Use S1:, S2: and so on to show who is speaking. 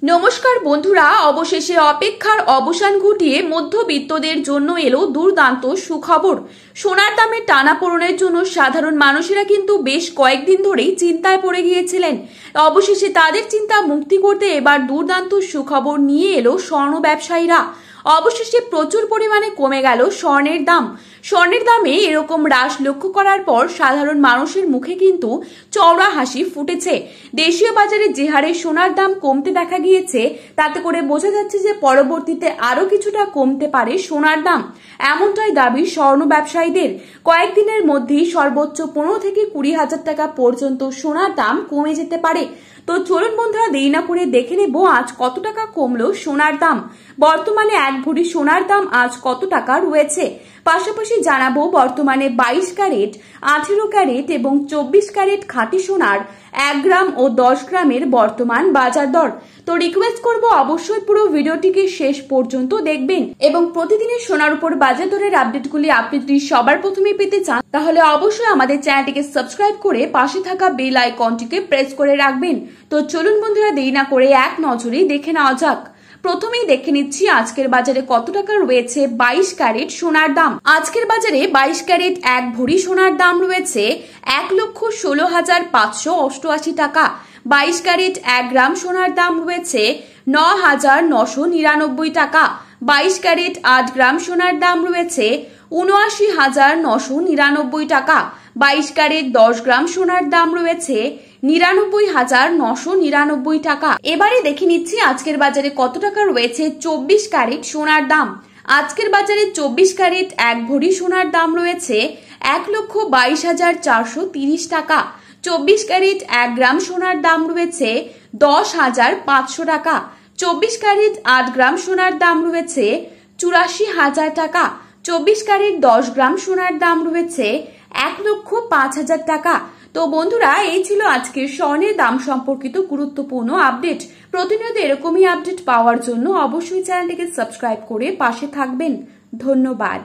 S1: নমস্কার বন্ধুরা, অবশেষে অপেক্ষার অবসান ঘটিয়ে মধ্যবিত্তদের জন্য এলো দুর্দান্ত সুখবর। সোনার দামের টানাপোড়েনের জন্য সাধারণ মানুষেরা কিন্তু বেশ কয়েকদিন ধরেই চিন্তায় পড়ে গিয়েছিলেন। অবশেষে তাদের চিন্তা মুক্তি করতে এবার দুর্দান্ত সুখবর নিয়ে এলো স্বর্ণ ব্যবসায়ীরা। অবশেষে প্রচুর পরিমাণে কমে গেল স্বর্ণের দাম। স্বর্ণের দামে এরকম হ্রাস লক্ষ্য করার পর সাধারণ মানুষের মুখে কিন্তু চওড়া হাসি ফুটেছে। দেশীয় বাজারে যে হারে সোনার দাম কমতে দেখা গিয়েছে, তাতে করে বোঝা যাচ্ছে যে পরবর্তীতে আরো কিছুটা কমতে পারে সোনার দাম। এমনটাই দাবি স্বর্ণ ব্যবসায়ীদের। কয়েকদিনের মধ্যেই সর্বোচ্চ 15 থেকে 20,000 টাকা পর্যন্ত সোনার দাম কমে যেতে পারে। তো চলুন বন্ধুরা, দেরি না করে দেখে নেব আজ কত টাকা কমলো সোনার দাম। বর্তমানে এক ভরি সোনার দাম আজ কত টাকা রয়েছে, পাশাপাশি জানাবো বর্তমানে 22 ক্যারেট, 18 ক্যারেট এবং 24 ক্যারেট খাঁটি সোনার 1 গ্রাম ও 10 গ্রামের বর্তমান বাজার দর। তো রিকোয়েস্ট করব অবশ্যই পুরো ভিডিওটিকে শেষ পর্যন্ত দেখবেন এবং প্রতিদিনের সোনার উপর বাজার দরের আপডেটগুলি আপনি যদি সবার প্রথমে পেতে চান, তাহলে অবশ্যই আমাদের চ্যানেলটিকে সাবস্ক্রাইব করে পাশে থাকা বেল আইকনটিকে প্রেস করে রাখবেন। তো চলুন বন্ধুরা, দেরি না করে এক নজরেই দেখে নেওয়া যাক। প্রথমেই দেখে নিচ্ছি আজকের বাজারে কত টাকা রয়েছে 22 ক্যারেট সোনার দাম। আজকের বাজারে 22 ক্যারেট এক ভরি সোনার দাম রয়েছে 1,16,588 টাকা। 22 ক্যারেট 1 গ্রাম সোনার দাম রয়েছে 9,999 টাকা। 22 ক্যারেট 8 গ্রাম সোনার দাম রয়েছে 79,999 টাকা। 22 ক্যারেট 10 গ্রাম সোনার দাম রয়েছে 99,999 টাকা। এবারে দেখে নিচ্ছি আজকের বাজারে কত টাকা রয়েছে 24 ক্যারেট সোনার দাম। আজকের বাজারে 24 ক্যারেট এক ভরি সোনার দাম রয়েছে 1,22,430 টাকা। 24 ক্যারেট 1 গ্রাম সোনার দাম রয়েছে 10,500 টাকা। 24 ক্যারেট 8 গ্রাম সোনার দাম রয়েছে 84,000 টাকা। 24 ক্যারেট 10 গ্রাম সোনার দাম রয়েছে 1,05,000 টাকা। তো বন্ধুরা, এই ছিল আজকের স্বর্ণের দাম সম্পর্কিত গুরুত্বপূর্ণ আপডেট। প্রতিনিয়ত এরকমই আপডেট পাওয়ার জন্য অবশ্যই চ্যানেলটিকে সাবস্ক্রাইব করে পাশে থাকবেন। ধন্যবাদ।